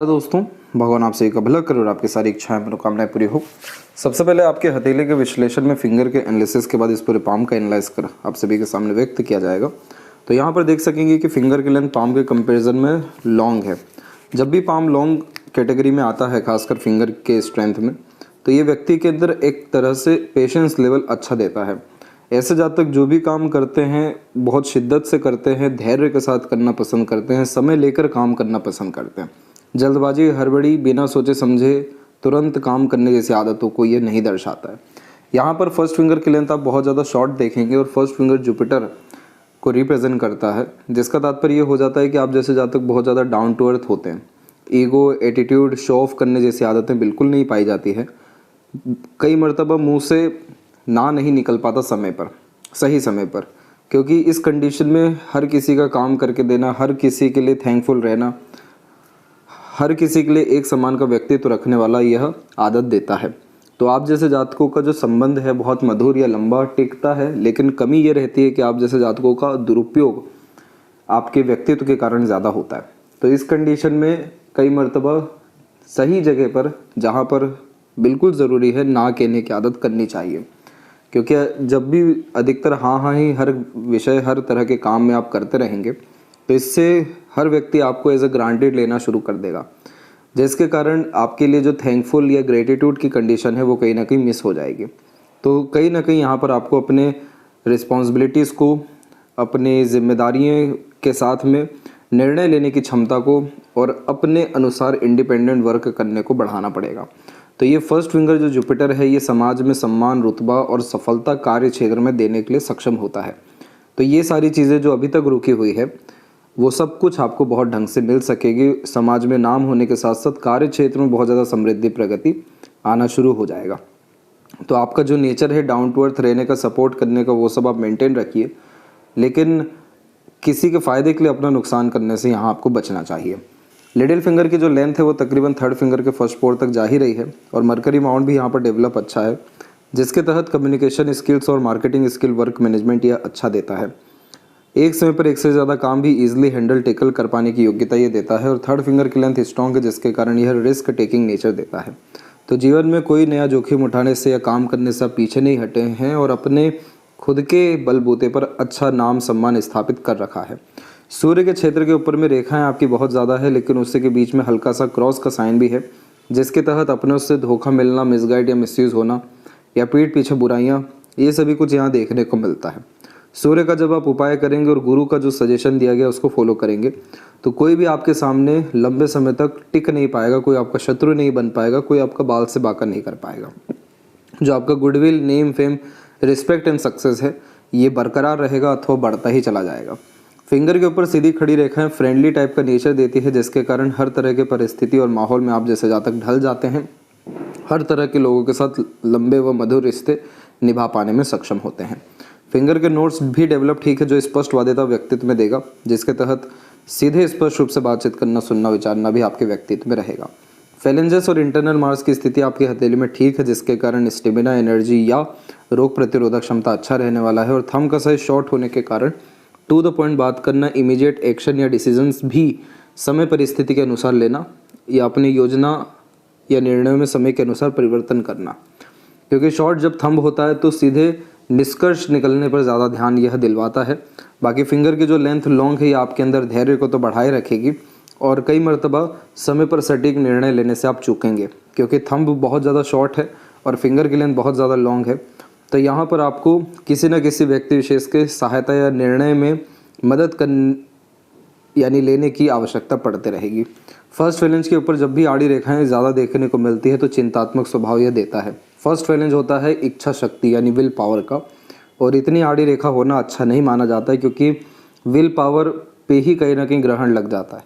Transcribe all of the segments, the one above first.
तो दोस्तों, भगवान आप सभी का भला करे और आपकी सारी इच्छाएं मनोकामनाएं पूरी हो। सबसे पहले आपके हथेली के विश्लेषण में फिंगर के एनालिसिस के बाद इस पूरे पाम का एनालाइज कर आप सभी के सामने व्यक्त किया जाएगा। तो यहाँ पर देख सकेंगे कि फिंगर की लेंथ पाम के कंपैरिजन में लॉन्ग है। जब भी पाम लॉन्ग कैटेगरी में आता है, खासकर फिंगर के स्ट्रेंथ में, तो ये व्यक्ति के अंदर एक तरह से पेशेंस लेवल अच्छा देता है। ऐसे जातक जो भी काम करते हैं बहुत शिद्दत से करते हैं, धैर्य के साथ करना पसंद करते हैं, समय लेकर काम करना पसंद करते हैं। जल्दबाजी, हड़बड़ी, बिना सोचे समझे तुरंत काम करने जैसी आदतों को ये नहीं दर्शाता है। यहाँ पर फर्स्ट फिंगर की लेंथ आप बहुत ज़्यादा शॉर्ट देखेंगे और फर्स्ट फिंगर जुपिटर को रिप्रेजेंट करता है, जिसका तात्पर्य ये हो जाता है कि आप जैसे जातक बहुत ज़्यादा डाउन टू अर्थ होते हैं। ईगो, एटीट्यूड, शो ऑफ करने जैसी आदतें बिल्कुल नहीं पाई जाती है। कई मर्तबा मुंह से ना नहीं निकल पाता समय पर, सही समय पर, क्योंकि इस कंडीशन में हर किसी का काम करके देना, हर किसी के लिए थैंकफुल रहना, हर किसी के लिए एक समान का व्यक्तित्व रखने वाला यह आदत देता है। तो आप जैसे जातकों का जो संबंध है बहुत मधुर या लंबा टिकता है, लेकिन कमी ये रहती है कि आप जैसे जातकों का दुरुपयोग आपके व्यक्तित्व के कारण ज़्यादा होता है। तो इस कंडीशन में कई मर्तबा सही जगह पर, जहाँ पर बिल्कुल ज़रूरी है, ना कहने की आदत करनी चाहिए। क्योंकि जब भी अधिकतर हाँ हाँ ही हर विषय, हर तरह के काम में आप करते रहेंगे, तो इससे हर व्यक्ति आपको एज अ ग्रांटेड लेना शुरू कर देगा, जिसके कारण आपके लिए जो थैंकफुल या ग्रेटिट्यूड की कंडीशन है वो कहीं ना कहीं मिस हो जाएगी। तो कहीं ना कहीं यहाँ पर आपको अपने रिस्पॉन्सिबिलिटीज़ को, अपनी जिम्मेदारियों के साथ में निर्णय लेने की क्षमता को और अपने अनुसार इंडिपेंडेंट वर्क करने को बढ़ाना पड़ेगा। तो ये फर्स्ट फिंगर जो जुपिटर है, ये समाज में सम्मान, रुतबा और सफलता कार्य क्षेत्र में देने के लिए सक्षम होता है। तो ये सारी चीज़ें जो अभी तक रुकी हुई है वो सब कुछ आपको बहुत ढंग से मिल सकेगी। समाज में नाम होने के साथ साथ कार्य क्षेत्र में बहुत ज़्यादा समृद्धि, प्रगति आना शुरू हो जाएगा। तो आपका जो नेचर है डाउन टू अर्थ रहने का, सपोर्ट करने का, वो सब आप मेंटेन रखिए, लेकिन किसी के फ़ायदे के लिए अपना नुकसान करने से यहाँ आपको बचना चाहिए। लिटिल फिंगर की जो लेंथ है वो तकरीबन थर्ड फिंगर के फर्स्ट पोर तक जा ही रही है और मरकरी माउंट भी यहाँ पर डेवलप अच्छा है, जिसके तहत कम्युनिकेशन स्किल्स और मार्केटिंग स्किल, वर्क मैनेजमेंट यह अच्छा देता है। एक समय पर एक से ज़्यादा काम भी इजीली हैंडल, टेकल कर पाने की योग्यता ये देता है। और थर्ड फिंगर की लेंथ स्ट्रॉन्ग है, जिसके कारण यह रिस्क टेकिंग नेचर देता है। तो जीवन में कोई नया जोखिम उठाने से या काम करने से आप पीछे नहीं हटे हैं और अपने खुद के बलबूते पर अच्छा नाम, सम्मान स्थापित कर रखा है। सूर्य के क्षेत्र के ऊपर में रेखाएं आपकी बहुत ज़्यादा है, लेकिन उससे के बीच में हल्का सा क्रॉस का साइन भी है, जिसके तहत अपनों से धोखा मिलना, मिसगाइड या मिसयूज़ होना या पीठ पीछे बुराइयाँ, ये सभी कुछ यहाँ देखने को मिलता है। सूर्य का जब आप उपाय करेंगे और गुरु का जो सजेशन दिया गया उसको फॉलो करेंगे, तो कोई भी आपके सामने लंबे समय तक टिक नहीं पाएगा, कोई आपका शत्रु नहीं बन पाएगा, कोई आपका बाल से बाका नहीं कर पाएगा। जो आपका goodwill, name, fame, respect and success है, ये बरकरार रहेगा अथवा बढ़ता ही चला जाएगा। फिंगर के ऊपर सीधी खड़ी रेखाएं फ्रेंडली टाइप का नेचर देती है, जिसके कारण हर तरह के परिस्थिति और माहौल में आप जैसे जातक ढल जाते हैं, हर तरह के लोगों के साथ लंबे व मधुर रिश्ते निभा पाने में सक्षम होते हैं। फिंगर के नोट्स भी डेवलप ठीक है, जो स्पष्ट वाद्यता व्यक्तित्व में देगा, जिसके तहत सीधे स्पष्ट रूप से बातचीत करना, सुनना, विचारना भी आपके व्यक्तित्व में रहेगा। फैलेंजेस और इंटरनल मार्स की स्थिति आपकी हथेली में ठीक है, जिसके कारण स्टेमिना, एनर्जी या रोग प्रतिरोधक क्षमता अच्छा रहने वाला है। और थंब का साइज शॉर्ट होने के कारण टू द पॉइंट बात करना, इमीडिएट एक्शन या डिसीजंस भी समय परिस्थिति के अनुसार लेना या अपनी योजना या निर्णयों में समय के अनुसार परिवर्तन करना, क्योंकि शॉर्ट जब थंब होता है तो सीधे निष्कर्ष निकलने पर ज़्यादा ध्यान यह दिलवाता है। बाकी फिंगर की जो लेंथ लॉन्ग है, ये आपके अंदर धैर्य को तो बढ़ाए रखेगी और कई मर्तबा समय पर सटीक निर्णय लेने से आप चूकेंगे, क्योंकि थंब बहुत ज़्यादा शॉर्ट है और फिंगर की लेंथ बहुत ज़्यादा लॉन्ग है। तो यहाँ पर आपको किसी न किसी व्यक्ति विशेष के सहायता या निर्णय में मदद यानी लेने की आवश्यकता पड़ती रहेगी। फर्स्ट फैलेंज के ऊपर जब भी आड़ी रेखाएं ज़्यादा देखने को मिलती है तो चिंतात्मक स्वभाव यह देता है। फर्स्ट फैलेंज होता है इच्छा शक्ति यानी विल पावर का, और इतनी आड़ी रेखा होना अच्छा नहीं माना जाता है, क्योंकि विल पावर पे ही कहीं ना कहीं ग्रहण लग जाता है।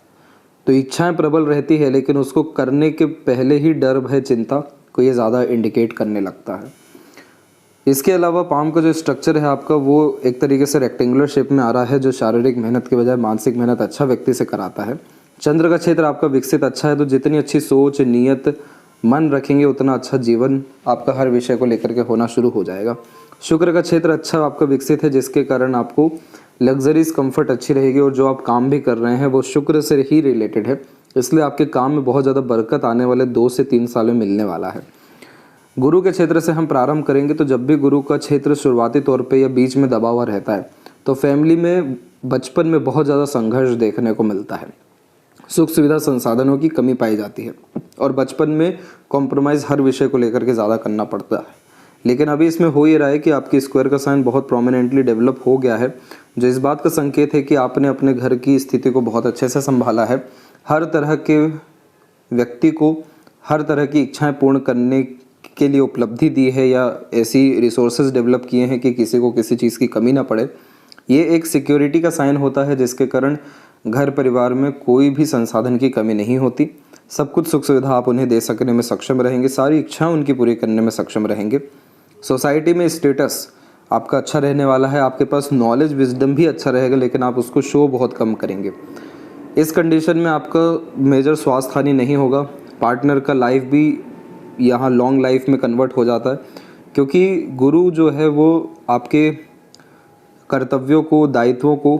तो इच्छाएं प्रबल रहती है, लेकिन उसको करने के पहले ही डर, भय, चिंता को ये ज़्यादा इंडिकेट करने लगता है। इसके अलावा पाम का जो स्ट्रक्चर है आपका, वो एक तरीके से रेक्टेंगुलर शेप में आ रहा है, जो शारीरिक मेहनत के बजाय मानसिक मेहनत अच्छा व्यक्ति से कराता है। चंद्र का क्षेत्र आपका विकसित अच्छा है, तो जितनी अच्छी सोच, नीयत, मन रखेंगे उतना अच्छा जीवन आपका हर विषय को लेकर के होना शुरू हो जाएगा। शुक्र का क्षेत्र अच्छा आपका विकसित है, जिसके कारण आपको लग्जरीज, कंफर्ट अच्छी रहेगी और जो आप काम भी कर रहे हैं वो शुक्र से ही रिलेटेड है, इसलिए आपके काम में बहुत ज़्यादा बरकत आने वाले 2 से 3 साल में मिलने वाला है। गुरु के क्षेत्र से हम प्रारंभ करेंगे तो जब भी गुरु का क्षेत्र शुरुआती तौर पे या बीच में दबा हुआ रहता है तो फैमिली में बचपन में बहुत ज़्यादा संघर्ष देखने को मिलता है, सुख सुविधा संसाधनों की कमी पाई जाती है और बचपन में कॉम्प्रोमाइज़ हर विषय को लेकर के ज़्यादा करना पड़ता है। लेकिन अभी इसमें हो ये रहा है कि आपकी स्क्वायर का साइन बहुत प्रोमिनेंटली डेवलप हो गया है, जो इस बात का संकेत है कि आपने अपने घर की स्थिति को बहुत अच्छे से संभाला है। हर तरह के व्यक्ति को हर तरह की इच्छाएं पूर्ण करने के लिए उपलब्धि दी है या ऐसी रिसोर्सेज डेवलप किए हैं कि किसी को किसी चीज़ की कमी ना पड़े। ये एक सिक्योरिटी का साइन होता है जिसके कारण घर परिवार में कोई भी संसाधन की कमी नहीं होती। सब कुछ सुख सुविधा आप उन्हें दे सकने में सक्षम रहेंगे, सारी इच्छाएं उनकी पूरी करने में सक्षम रहेंगे। सोसाइटी में स्टेटस आपका अच्छा रहने वाला है, आपके पास नॉलेज विजडम भी अच्छा रहेगा, लेकिन आप उसको शो बहुत कम करेंगे। इस कंडीशन में आपका मेजर स्वास्थ्य हानि नहीं होगा। पार्टनर का लाइफ भी यहाँ लॉन्ग लाइफ में कन्वर्ट हो जाता है, क्योंकि गुरु जो है वो आपके कर्तव्यों को, दायित्वों को,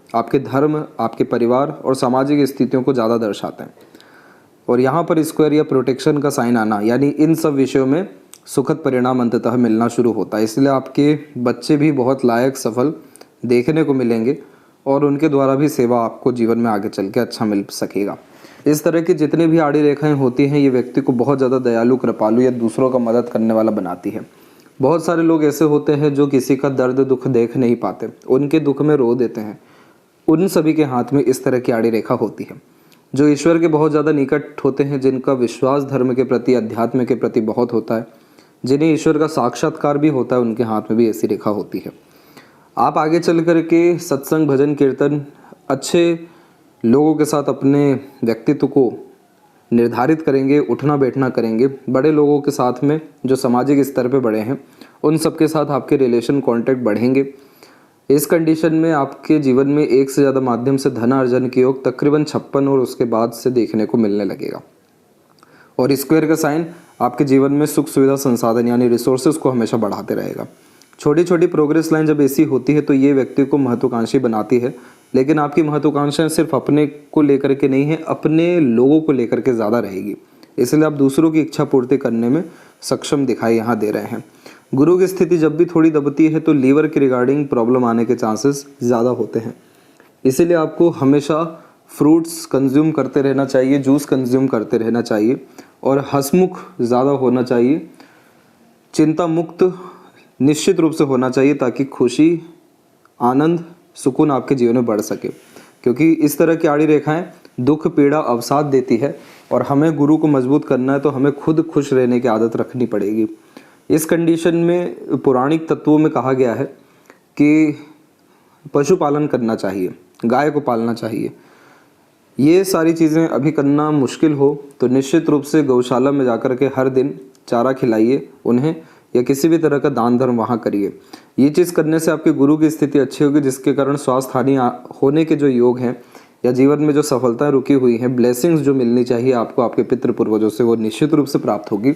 आपके धर्म, आपके परिवार और सामाजिक स्थितियों को ज़्यादा दर्शाते हैं। और यहाँ पर स्क्वायर या प्रोटेक्शन का साइन आना यानी इन सब विषयों में सुखद परिणाम अंततः मिलना शुरू होता है। इसलिए आपके बच्चे भी बहुत लायक, सफल देखने को मिलेंगे और उनके द्वारा भी सेवा आपको जीवन में आगे चल के अच्छा मिल सकेगा। इस तरह की जितनी भी आड़ी रेखाएं होती हैं ये व्यक्ति को बहुत ज़्यादा दयालु, कृपालु या दूसरों का मदद करने वाला बनाती है। बहुत सारे लोग ऐसे होते हैं जो किसी का दर्द दुख देख नहीं पाते, उनके दुख में रो देते हैं। उन सभी के हाथ में इस तरह की आड़ी रेखा होती है। जो ईश्वर के बहुत ज़्यादा निकट होते हैं, जिनका विश्वास धर्म के प्रति, अध्यात्म के प्रति बहुत होता है, जिन्हें ईश्वर का साक्षात्कार भी होता है, उनके हाथ में भी ऐसी रेखा होती है। आप आगे चल कर के सत्संग, भजन, कीर्तन, अच्छे लोगों के साथ अपने व्यक्तित्व को निर्धारित करेंगे, उठना बैठना करेंगे। बड़े लोगों के साथ में जो सामाजिक स्तर पे बड़े हैं उन सब के साथ आपके रिलेशन, कांटेक्ट बढ़ेंगे। इस कंडीशन में आपके जीवन में एक से ज़्यादा माध्यम से धन अर्जन के योग तकरीबन 56 और उसके बाद से देखने को मिलने लगेगा। और स्क्वायर का साइन आपके जीवन में सुख सुविधा संसाधन यानी रिसोर्सेज को हमेशा बढ़ाते रहेगा। छोटी छोटी प्रोग्रेस लाइन जब ऐसी होती है तो ये व्यक्ति को महत्वाकांक्षी बनाती है, लेकिन आपकी महत्वाकांक्षाएं सिर्फ अपने को लेकर के नहीं है, अपने लोगों को लेकर के ज़्यादा रहेगी। इसलिए आप दूसरों की इच्छा पूर्ति करने में सक्षम दिखाई यहाँ दे रहे हैं। गुरु की स्थिति जब भी थोड़ी दबती है तो लीवर के रिगार्डिंग प्रॉब्लम आने के चांसेस ज़्यादा होते हैं। इसीलिए आपको हमेशा फ्रूट्स कंज्यूम करते रहना चाहिए, जूस कंज्यूम करते रहना चाहिए और हंसमुख ज़्यादा होना चाहिए, चिंता मुक्त निश्चित रूप से होना चाहिए, ताकि खुशी, आनंद, सुकून आपके जीवन में बढ़ सके। क्योंकि इस तरह की आड़ी रेखाएं दुख, पीड़ा, अवसाद देती है और हमें गुरु को मजबूत करना है तो हमें खुद खुश रहने की आदत रखनी पड़ेगी। इस कंडीशन में पौराणिक तत्वों में कहा गया है कि पशुपालन करना चाहिए, गाय को पालना चाहिए। ये सारी चीज़ें अभी करना मुश्किल हो तो निश्चित रूप से गौशाला में जाकर के हर दिन चारा खिलाइए उन्हें, या किसी भी तरह का दान धर्म वहाँ करिए। ये चीज़ करने से आपके गुरु की स्थिति अच्छी होगी, जिसके कारण स्वास्थ्य हानि होने के जो योग हैं या जीवन में जो सफलताएं रुकी हुई हैं, ब्लेसिंग्स जो मिलनी चाहिए आपको आपके पितृ पूर्वजों से, वो निश्चित रूप से प्राप्त होगी।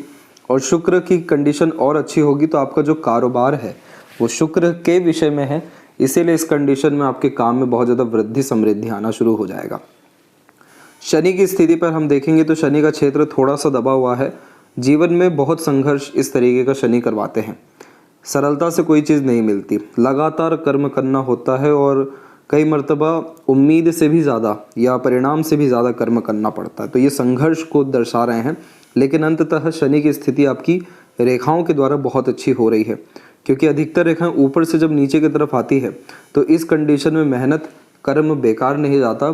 और शुक्र की कंडीशन और अच्छी होगी तो आपका जो कारोबार है वो शुक्र के विषय में है, इसीलिए इस कंडीशन में आपके काम में बहुत ज़्यादा वृद्धि, समृद्धि आना शुरू हो जाएगा। शनि की स्थिति पर हम देखेंगे तो शनि का क्षेत्र थोड़ा सा दबा हुआ है। जीवन में बहुत संघर्ष इस तरीके का शनि करवाते हैं। सरलता से कोई चीज़ नहीं मिलती, लगातार कर्म करना होता है और कई मर्तबा उम्मीद से भी ज़्यादा या परिणाम से भी ज़्यादा कर्म करना पड़ता है। तो ये संघर्ष को दर्शा रहे हैं, लेकिन अंततः शनि की स्थिति आपकी रेखाओं के द्वारा बहुत अच्छी हो रही है, क्योंकि अधिकतर रेखाएं ऊपर से जब नीचे की तरफ आती है तो इस कंडीशन में मेहनत, कर्म बेकार नहीं जाता।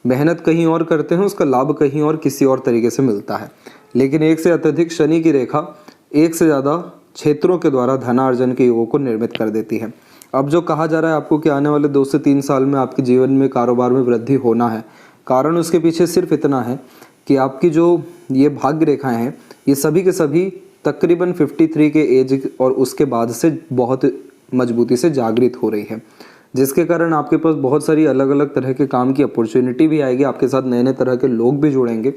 मेहनत कहीं और करते हैं, उसका लाभ कहीं और किसी और तरीके से मिलता है। लेकिन एक से अत्यधिक शनि की रेखा एक से ज़्यादा क्षेत्रों के द्वारा धनार्जन के योगों को निर्मित कर देती है। अब जो कहा जा रहा है आपको कि आने वाले 2 से 3 साल में आपके जीवन में कारोबार में वृद्धि होना है, कारण उसके पीछे सिर्फ इतना है कि आपकी जो ये भाग्य रेखाएं हैं ये सभी के सभी तकरीबन 53 के एज और उसके बाद से बहुत मजबूती से जागृत हो रही है, जिसके कारण आपके पास बहुत सारी अलग अलग तरह के काम की अपॉर्चुनिटी भी आएगी। आपके साथ नए नए तरह के लोग भी जुड़ेंगे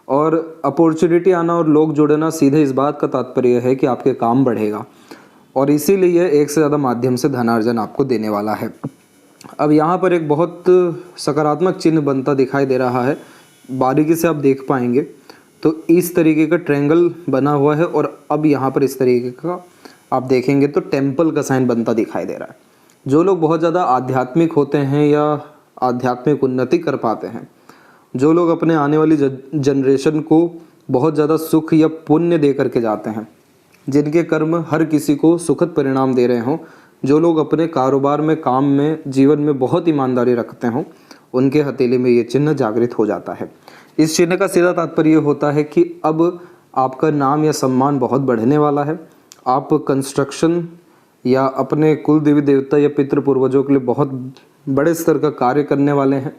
और अपॉर्चुनिटी आना और लोग जुड़ना सीधे इस बात का तात्पर्य है कि आपके काम बढ़ेगा और इसीलिए एक से ज़्यादा माध्यम से धनार्जन आपको देने वाला है। अब यहाँ पर एक बहुत सकारात्मक चिन्ह बनता दिखाई दे रहा है। बारीकी से आप देख पाएंगे तो इस तरीके का ट्रायंगल बना हुआ है, और अब यहाँ पर इस तरीके का आप देखेंगे तो टेम्पल का साइन बनता दिखाई दे रहा है। जो लोग बहुत ज़्यादा आध्यात्मिक होते हैं या आध्यात्मिक उन्नति कर पाते हैं, जो लोग अपने आने वाली जनरेशन को बहुत ज़्यादा सुख या पुण्य दे करके जाते हैं, जिनके कर्म हर किसी को सुखद परिणाम दे रहे हों, जो लोग अपने कारोबार में, काम में, जीवन में बहुत ईमानदारी रखते हों, उनके हथेली में ये चिन्ह जागृत हो जाता है। इस चिन्ह का सीधा तात्पर्य होता है कि अब आपका नाम या सम्मान बहुत बढ़ने वाला है। आप कंस्ट्रक्शन या अपने कुल देवी देवता या पितृ पूर्वजों के लिए बहुत बड़े स्तर का कार्य करने वाले हैं,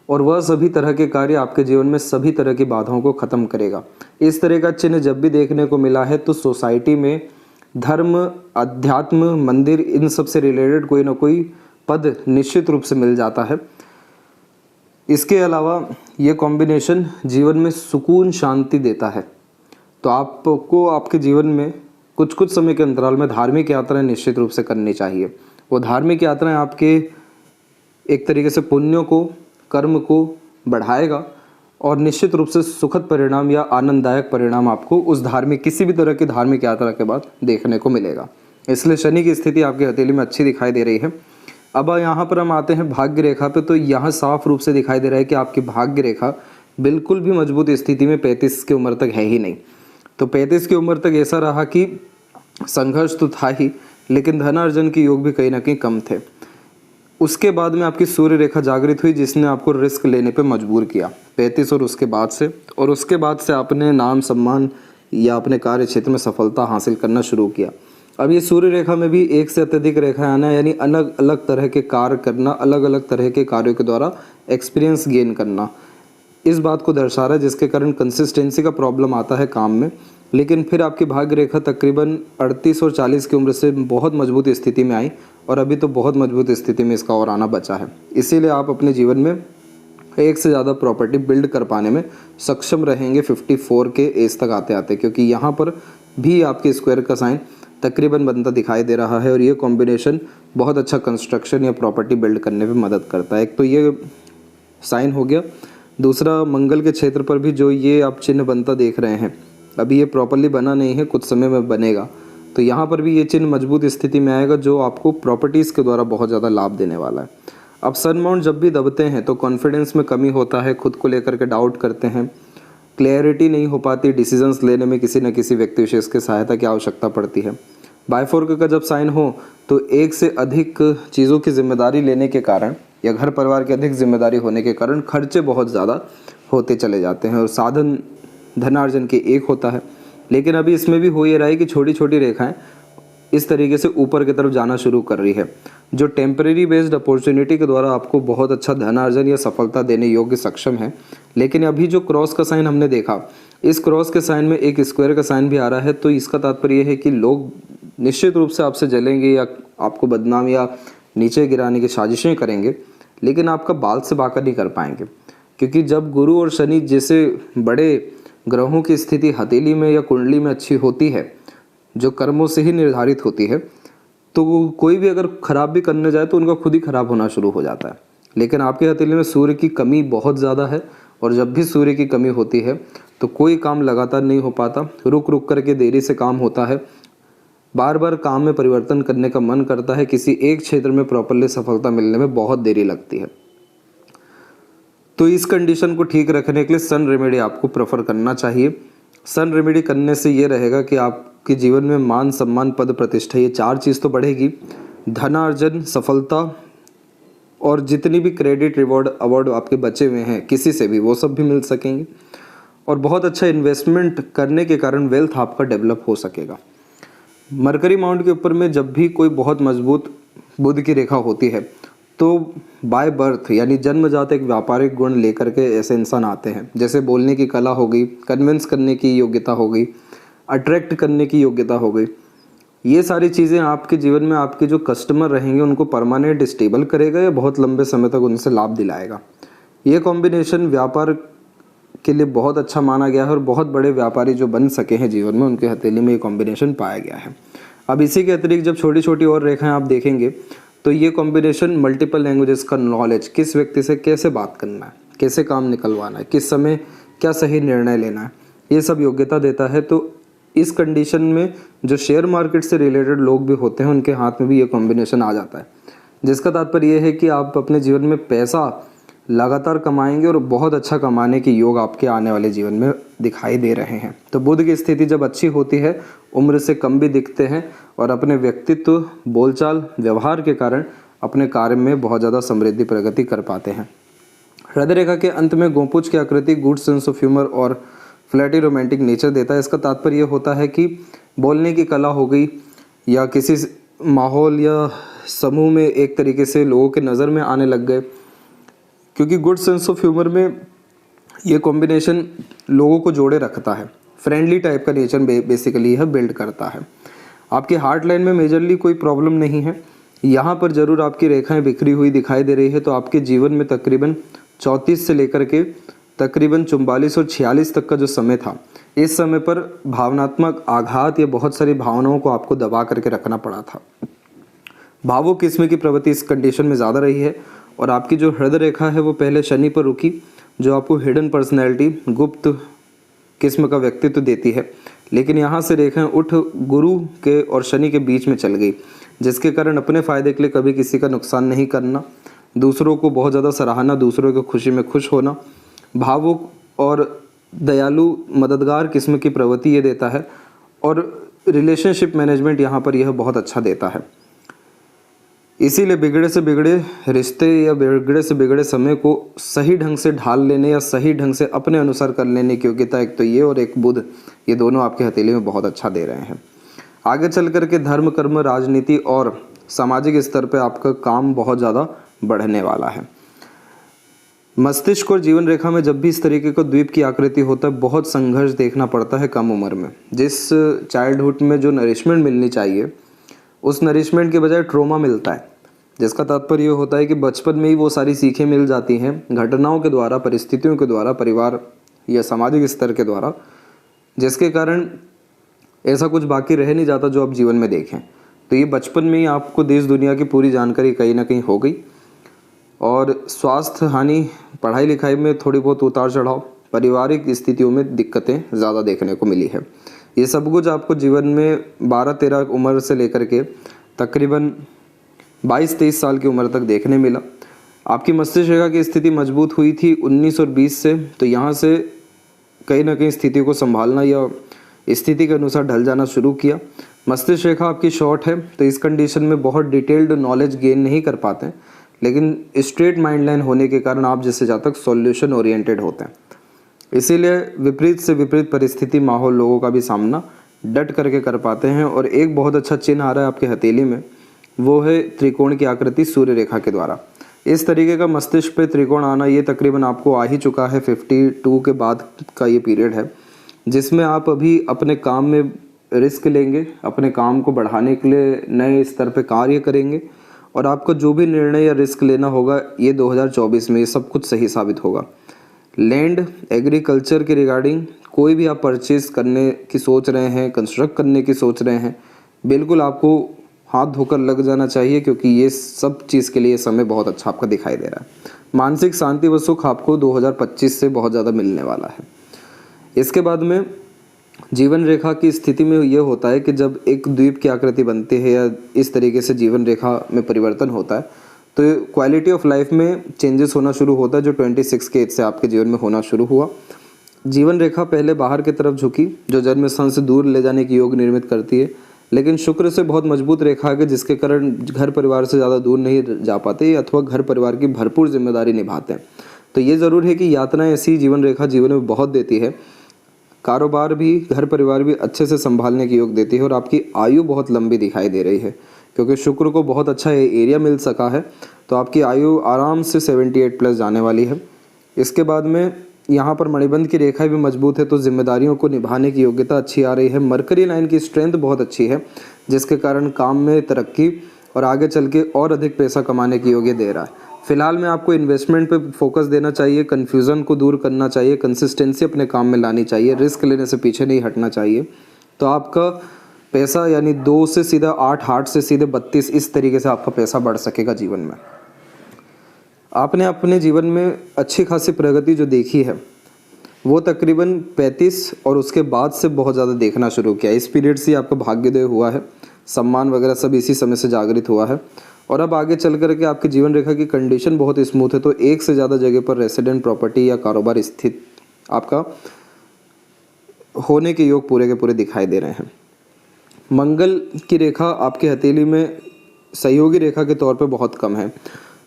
और वह सभी तरह के कार्य आपके जीवन में सभी तरह की बाधाओं को ख़त्म करेगा। इस तरह का चिन्ह जब भी देखने को मिला है तो सोसाइटी में धर्म, अध्यात्म, मंदिर, इन सब से रिलेटेड कोई ना कोई पद निश्चित रूप से मिल जाता है। इसके अलावा ये कॉम्बिनेशन जीवन में सुकून, शांति देता है। तो आपको आपके जीवन में कुछ कुछ समय के अंतराल में धार्मिक यात्राएं निश्चित रूप से करनी चाहिए। वो धार्मिक यात्राएं आपके एक तरीके से पुण्यों को, कर्म को बढ़ाएगा, और निश्चित रूप से सुखद परिणाम या आनंददायक परिणाम आपको उस धार्मिक, किसी भी तरह की धार्मिक यात्रा के बाद देखने को मिलेगा। इसलिए शनि की स्थिति आपकी हथेली में अच्छी दिखाई दे रही है। अब यहाँ पर हम आते हैं भाग्य रेखा पे, तो यहाँ साफ रूप से दिखाई दे रहा है कि आपकी भाग्य रेखा बिल्कुल भी मजबूत स्थिति में 35 की उम्र तक है ही नहीं। तो 35 की उम्र तक ऐसा रहा कि संघर्ष तो था ही, लेकिन धनार्जन के योग भी कहीं ना कहीं कम थे। उसके बाद में आपकी सूर्य रेखा जागृत हुई, जिसने आपको रिस्क लेने पे मजबूर किया 35 और उसके बाद से आपने नाम, सम्मान या अपने कार्य क्षेत्र में सफलता हासिल करना शुरू किया। अब ये सूर्य रेखा में भी एक से अत्यधिक रेखाएं आना, यानी अलग अलग तरह के कार्य करना, अलग अलग तरह के कार्यों के द्वारा एक्सपीरियंस गेन करना, इस बात को दर्शा रहा है, जिसके कारण कंसिस्टेंसी का प्रॉब्लम आता है काम में। लेकिन फिर आपकी भाग्य रेखा तकरीबन 38 और 40 की उम्र से बहुत मजबूत स्थिति में आई, और अभी तो बहुत मजबूत स्थिति में इसका और आना बचा है। इसीलिए आप अपने जीवन में एक से ज़्यादा प्रॉपर्टी बिल्ड कर पाने में सक्षम रहेंगे 54 के एज तक आते आते, क्योंकि यहाँ पर भी आपके स्क्वायर का साइन तकरीबन बनता दिखाई दे रहा है, और ये कॉम्बिनेशन बहुत अच्छा कंस्ट्रक्शन या प्रॉपर्टी बिल्ड करने में मदद करता है। एक तो ये साइन हो गया, दूसरा मंगल के क्षेत्र पर भी जो ये आप चिन्ह बनता देख रहे हैं, अभी ये प्रॉपरली बना नहीं है, कुछ समय में बनेगा। तो यहाँ पर भी ये चिन्ह मजबूत स्थिति में आएगा, जो आपको प्रॉपर्टीज़ के द्वारा बहुत ज़्यादा लाभ देने वाला है। अब सन माउंट जब भी दबते हैं तो कॉन्फिडेंस में कमी होता है, खुद को लेकर के डाउट करते हैं, क्लैरिटी नहीं हो पाती, डिसीजंस लेने में किसी न किसी व्यक्ति विशेष की सहायता की आवश्यकता पड़ती है। बायफोर्क का जब साइन हो तो एक से अधिक चीज़ों की जिम्मेदारी लेने के कारण या घर परिवार की अधिक जिम्मेदारी होने के कारण खर्चे बहुत ज़्यादा होते चले जाते हैं, और साधन धनार्जन के एक होता है। लेकिन अभी इसमें भी हो ये रहा है कि छोटी छोटी रेखाएं इस तरीके से ऊपर की तरफ जाना शुरू कर रही है, जो टेम्परेरी बेस्ड अपॉर्चुनिटी के द्वारा आपको बहुत अच्छा धनार्जन या सफलता देने योग्य सक्षम है। लेकिन अभी जो क्रॉस का साइन हमने देखा, इस क्रॉस के साइन में एक स्क्वायर का साइन भी आ रहा है, तो इसका तात्पर्य है कि लोग निश्चित रूप से आपसे जलेंगे या आपको बदनाम या नीचे गिराने की साजिशें करेंगे, लेकिन आपका बाल से बाका नहीं कर पाएंगे, क्योंकि जब गुरु और शनि जैसे बड़े ग्रहों की स्थिति हथेली में या कुंडली में अच्छी होती है, जो कर्मों से ही निर्धारित होती है, तो कोई भी अगर खराब भी करने जाए तो उनका खुद ही खराब होना शुरू हो जाता है। लेकिन आपके हथेली में सूर्य की कमी बहुत ज़्यादा है, और जब भी सूर्य की कमी होती है तो कोई काम लगातार नहीं हो पाता, रुक रुक करके देरी से काम होता है, बार बार काम में परिवर्तन करने का मन करता है, किसी एक क्षेत्र में प्रॉपरली सफलता मिलने में बहुत देरी लगती है। तो इस कंडीशन को ठीक रखने के लिए सन रेमेडी आपको प्रेफर करना चाहिए। सन रेमेडी करने से ये रहेगा कि आपके जीवन में मान, सम्मान, पद, प्रतिष्ठा, ये 4 चीज़ तो बढ़ेगी, धनार्जन, सफलता, और जितनी भी क्रेडिट, रिवॉर्ड, अवार्ड आपके बचे हुए हैं किसी से भी, वो सब भी मिल सकेंगे, और बहुत अच्छा इन्वेस्टमेंट करने के कारण वेल्थ आपका डेवलप हो सकेगा। मरकरी माउंट के ऊपर में जब भी कोई बहुत मजबूत बुध की रेखा होती है तो बाय बर्थ यानी जन्मजात एक व्यापारिक गुण लेकर के ऐसे इंसान आते हैं, जैसे बोलने की कला हो गई, कन्विंस करने की योग्यता हो गई, अट्रैक्ट करने की योग्यता हो गई। ये सारी चीज़ें आपके जीवन में आपके जो कस्टमर रहेंगे उनको परमानेंट स्टेबल करेगा या बहुत लंबे समय तक उनसे लाभ दिलाएगा। ये कॉम्बिनेशन व्यापार के लिए बहुत अच्छा माना गया है, और बहुत बड़े व्यापारी जो बन सके हैं जीवन में, उनके हथेली में ये कॉम्बिनेशन पाया गया है। अब इसी के अतिरिक्त जब छोटी छोटी और रेखाएं आप देखेंगे तो ये कॉम्बिनेशन मल्टीपल लैंग्वेजेस का नॉलेज, किस व्यक्ति से कैसे बात करना है, कैसे काम निकलवाना है, किस समय क्या सही निर्णय लेना है, ये सब योग्यता देता है। तो इस कंडीशन में जो शेयर मार्केट से रिलेटेड लोग भी होते हैं उनके हाथ में भी ये कॉम्बिनेशन आ जाता है, जिसका तात्पर्य ये है कि आप अपने जीवन में पैसा लगातार कमाएंगे और बहुत अच्छा कमाने के योग आपके आने वाले जीवन में दिखाई दे रहे हैं। तो बुध की स्थिति जब अच्छी होती है, उम्र से कम भी दिखते हैं और अपने व्यक्तित्व, बोलचाल, व्यवहार के कारण अपने कार्य में बहुत ज़्यादा समृद्धि प्रगति कर पाते हैं। हृदय रेखा के अंत में गोपुज की आकृति गुड सेंस ऑफ ह्यूमर और फ्लैटी रोमांटिक नेचर देता है। इसका तात्पर्य यह होता है कि बोलने की कला हो गई या किसी माहौल या समूह में एक तरीके से लोगों के नज़र में आने लग गए, क्योंकि गुड सेंस ऑफ ह्यूमर में ये कॉम्बिनेशन लोगों को जोड़े रखता है। फ्रेंडली टाइप का नेचर बेसिकली यह बिल्ड करता है। आपकी हार्ट लाइन में मेजरली कोई प्रॉब्लम नहीं है, यहाँ पर ज़रूर आपकी रेखाएं बिखरी हुई दिखाई दे रही है। तो आपके जीवन में तकरीबन 34 से लेकर के तकरीबन 44 और 46 तक का जो समय था, इस समय पर भावनात्मक आघात या बहुत सारी भावनाओं को आपको दबा करके रखना पड़ा था। भावुक किस्म की प्रवृत्ति इस कंडीशन में ज़्यादा रही है और आपकी जो हृदय रेखा है वो पहले शनि पर रुकी, जो आपको हिडन पर्सनैलिटी, गुप्त किस्म का व्यक्तित्व देती है। लेकिन यहाँ से रेखाएं उठ गुरु के और शनि के बीच में चल गई, जिसके कारण अपने फ़ायदे के लिए कभी किसी का नुकसान नहीं करना, दूसरों को बहुत ज़्यादा सराहना, दूसरों की खुशी में खुश होना, भावुक और दयालु मददगार किस्म की प्रवृत्ति ये देता है। और रिलेशनशिप मैनेजमेंट यहाँ पर यह बहुत अच्छा देता है। इसीलिए बिगड़े से बिगड़े रिश्ते या बिगड़े से बिगड़े समय को सही ढंग से ढाल लेने या सही ढंग से अपने अनुसार कर लेने की योग्यता एक तो ये और एक बुध, ये दोनों आपके हथेली में बहुत अच्छा दे रहे हैं। आगे चल कर के धर्म, कर्म, राजनीति और सामाजिक स्तर पे आपका काम बहुत ज़्यादा बढ़ने वाला है। मस्तिष्क और जीवन रेखा में जब भी इस तरीके का द्वीप की आकृति होता है, बहुत संघर्ष देखना पड़ता है कम उम्र में। जिस चाइल्डहुड में जो नरिशमेंट मिलनी चाहिए, उस नरिशमेंट के बजाय ट्रोमा मिलता है, जिसका तात्पर्य होता है कि बचपन में ही वो सारी सीखें मिल जाती हैं घटनाओं के द्वारा, परिस्थितियों के द्वारा, परिवार या सामाजिक स्तर के द्वारा, जिसके कारण ऐसा कुछ बाकी रह नहीं जाता जो आप जीवन में देखें। तो ये बचपन में ही आपको देश दुनिया की पूरी जानकारी कहीं ना कहीं हो गई। और स्वास्थ्य हानि, पढ़ाई लिखाई में थोड़ी बहुत उतार चढ़ाव, पारिवारिक स्थितियों में दिक्कतें ज़्यादा देखने को मिली है। ये सब कुछ आपको जीवन में 12-13 उम्र से लेकर के तकरीबन 22-23 साल की उम्र तक देखने मिला। आपकी मस्तिष्क रेखा की स्थिति मजबूत हुई थी 19 और 20 से, तो यहाँ से कहीं ना कहीं स्थिति को संभालना या स्थिति के अनुसार ढल जाना शुरू किया। मस्तिष्क रेखा आपकी शॉर्ट है, तो इस कंडीशन में बहुत डिटेल्ड नॉलेज गेन नहीं कर पाते, लेकिन स्ट्रेट माइंड लाइन होने के कारण आप जैसे जातक सॉल्यूशन ओरिएंटेड होते हैं। इसीलिए विपरीत से विपरीत परिस्थिति, माहौल, लोगों का भी सामना डट करके कर पाते हैं। और एक बहुत अच्छा चिन्ह आ रहा है आपके हथेली में, वो है त्रिकोण की आकृति सूर्य रेखा के द्वारा। इस तरीके का मस्तिष्क पे त्रिकोण आना, ये तकरीबन आपको आ ही चुका है। 52 के बाद का ये पीरियड है, जिसमें आप अभी अपने काम में रिस्क लेंगे, अपने काम को बढ़ाने के लिए नए स्तर पे कार्य करेंगे और आपको जो भी निर्णय या रिस्क लेना होगा, ये 2024 में ये सब कुछ सही साबित होगा। लैंड, एग्रीकल्चर के रिगार्डिंग कोई भी आप परचेज करने की सोच रहे हैं, कंस्ट्रक्ट करने की सोच रहे हैं, बिल्कुल आपको हाथ धोकर लग जाना चाहिए, क्योंकि ये सब चीज़ के लिए समय बहुत अच्छा आपका दिखाई दे रहा है। मानसिक शांति व सुख आपको 2025 से बहुत ज़्यादा मिलने वाला है। इसके बाद में जीवन रेखा की स्थिति में ये होता है कि जब एक द्वीप की आकृति बनती है या इस तरीके से जीवन रेखा में परिवर्तन होता है, तो क्वालिटी ऑफ लाइफ में चेंजेस होना शुरू होता है, जो 26 के एज से आपके जीवन में होना शुरू हुआ। जीवन रेखा पहले बाहर की तरफ झुकी, जो जन्म स्थान से दूर ले जाने की योग निर्मित करती है, लेकिन शुक्र से बहुत मजबूत रेखा है, जिसके कारण घर परिवार से ज़्यादा दूर नहीं जा पाते अथवा घर परिवार की भरपूर जिम्मेदारी निभाते हैं। तो ये ज़रूर है कि यातनाएं ऐसी जीवन रेखा जीवन में बहुत देती है। कारोबार भी, घर परिवार भी अच्छे से संभालने की योग देती है और आपकी आयु बहुत लंबी दिखाई दे रही है, क्योंकि शुक्र को बहुत अच्छा एरिया मिल सका है। तो आपकी आयु आराम से 78 प्लस जाने वाली है। इसके बाद में यहाँ पर मणिबंध की रेखा भी मजबूत है, तो जिम्मेदारियों को निभाने की योग्यता अच्छी आ रही है। मरकरी लाइन की स्ट्रेंथ बहुत अच्छी है, जिसके कारण काम में तरक्की और आगे चल के और अधिक पैसा कमाने की योग्य दे रहा है। फिलहाल में आपको इन्वेस्टमेंट पे फोकस देना चाहिए, कन्फ्यूज़न को दूर करना चाहिए, कंसिस्टेंसी अपने काम में लानी चाहिए, रिस्क लेने से पीछे नहीं हटना चाहिए। तो आपका पैसा यानी 2 से सीधा 8, 8 से सीधे 32, इस तरीके से आपका पैसा बढ़ सकेगा जीवन में। आपने अपने जीवन में अच्छी खासी प्रगति जो देखी है वो तकरीबन 35 और उसके बाद से बहुत ज़्यादा देखना शुरू किया। इस पीरियड से आपका भाग्योदय हुआ है, सम्मान वगैरह सब इसी समय से जागृत हुआ है। और अब आगे चल कर के आपकी जीवन रेखा की कंडीशन बहुत स्मूथ है, तो एक से ज़्यादा जगह पर रेसिडेंट प्रॉपर्टी या कारोबार स्थित आपका होने के योग पूरे के पूरे दिखाई दे रहे हैं। मंगल की रेखा आपके हथेली में सहयोगी रेखा के तौर पे बहुत कम है,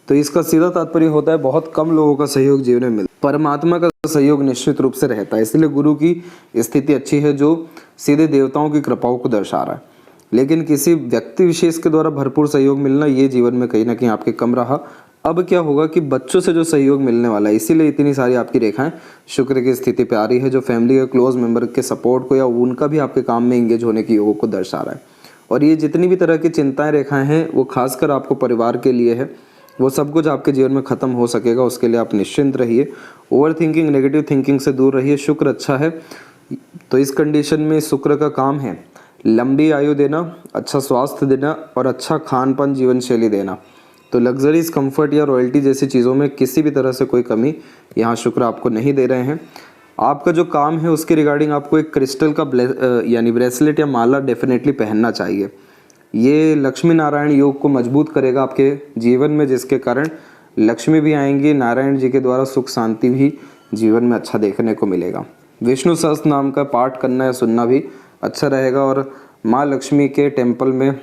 तो इसका सीधा तात्पर्य होता है बहुत कम लोगों का सहयोग जीवन में मिलता है। परमात्मा का सहयोग निश्चित रूप से रहता है, इसलिए गुरु की स्थिति अच्छी है जो सीधे देवताओं की कृपाओं को दर्शा रहा है। लेकिन किसी व्यक्ति विशेष के द्वारा भरपूर सहयोग मिलना ये जीवन में कहीं ना कहीं आपके कम रहा। अब क्या होगा कि बच्चों से जो सहयोग मिलने वाला है, इसीलिए इतनी सारी आपकी रेखाएं शुक्र की स्थिति पे आ रही है, जो फैमिली के क्लोज मेंबर के सपोर्ट को या उनका भी आपके काम में एंगेज होने की योगों को दर्शा रहा है। और ये जितनी भी तरह की चिंताएं रेखाएं हैं वो खासकर आपको परिवार के लिए है, वो सब कुछ आपके जीवन में खत्म हो सकेगा, उसके लिए आप निश्चिंत रहिए। ओवर थिंकिंग, नेगेटिव थिंकिंग से दूर रहिए। शुक्र अच्छा है, तो इस कंडीशन में शुक्र का काम है लंबी आयु देना, अच्छा स्वास्थ्य देना और अच्छा खान पान जीवन शैली देना। तो लग्जरीज, कंफर्ट या रॉयल्टी जैसी चीज़ों में किसी भी तरह से कोई कमी यहाँ शुक्र आपको नहीं दे रहे हैं। आपका जो काम है उसके रिगार्डिंग आपको एक क्रिस्टल का यानी ब्रेसलेट या माला डेफिनेटली पहनना चाहिए। ये लक्ष्मी नारायण योग को मजबूत करेगा आपके जीवन में, जिसके कारण लक्ष्मी भी आएंगी, नारायण जी के द्वारा सुख शांति भी जीवन में अच्छा देखने को मिलेगा। विष्णु सहस्त्र नाम का पाठ करना या सुनना भी अच्छा रहेगा और माँ लक्ष्मी के टेम्पल में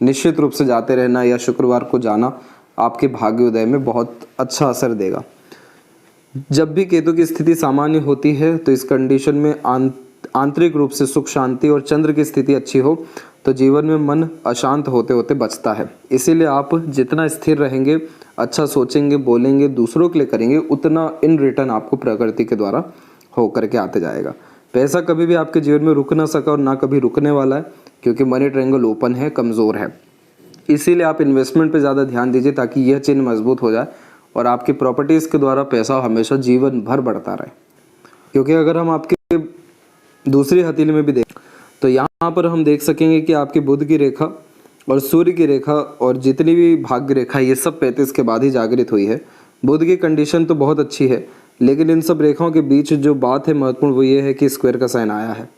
निश्चित रूप से जाते रहना या शुक्रवार को जाना आपके भाग्योदय में बहुत अच्छा असर देगा। जब भी केतु की स्थिति सामान्य होती है तो इस कंडीशन में आंतरिक रूप से सुख शांति और चंद्र की स्थिति अच्छी हो तो जीवन में मन अशांत होते होते बचता है। इसीलिए आप जितना स्थिर रहेंगे, अच्छा सोचेंगे, बोलेंगे, दूसरों के लिए करेंगे, उतना इन रिटर्न आपको प्रकृति के द्वारा हो करके आते जाएगा। पैसा कभी भी आपके जीवन में रुक ना सका और ना कभी रुकने वाला है, क्योंकि मनी ट्रायंगल ओपन है, कमज़ोर है। इसीलिए आप इन्वेस्टमेंट पे ज़्यादा ध्यान दीजिए ताकि यह चिन्ह मजबूत हो जाए और आपकी प्रॉपर्टीज़ के द्वारा पैसा हमेशा जीवन भर बढ़ता रहे। क्योंकि अगर हम आपके दूसरी हथेली में भी देखें तो यहाँ पर हम देख सकेंगे कि आपकी बुध की रेखा और सूर्य की रेखा और जितनी भी भाग्य रेखा ये सब 35 के बाद ही जागृत हुई है। बुध की कंडीशन तो बहुत अच्छी है, लेकिन इन सब रेखाओं के बीच जो बात है महत्वपूर्ण वो ये है कि स्क्वायर का साइन आया है।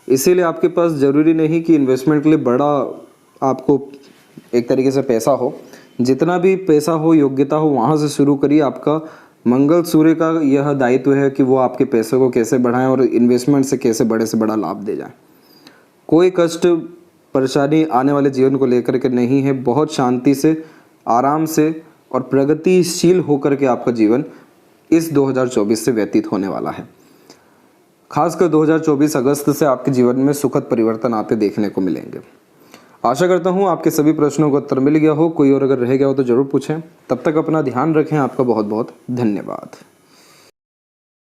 इसीलिए आपके पास ज़रूरी नहीं कि इन्वेस्टमेंट के लिए बड़ा आपको एक तरीके से पैसा हो, जितना भी पैसा हो, योग्यता हो, वहाँ से शुरू करिए। आपका मंगल सूर्य का यह दायित्व है कि वो आपके पैसे को कैसे बढ़ाएं और इन्वेस्टमेंट से कैसे बड़े से बड़ा लाभ दे जाएं। कोई कष्ट परेशानी आने वाले जीवन को लेकर के नहीं है। बहुत शांति से, आराम से और प्रगतिशील होकर के आपका जीवन इस 2024 से व्यतीत होने वाला है। खासकर 2024 अगस्त से आपके जीवन में सुखद परिवर्तन आते देखने को मिलेंगे। आशा करता हूँ आपके सभी प्रश्नों का उत्तर मिल गया हो। कोई और अगर रह गया हो तो ज़रूर पूछें। तब तक अपना ध्यान रखें। आपका बहुत बहुत धन्यवाद।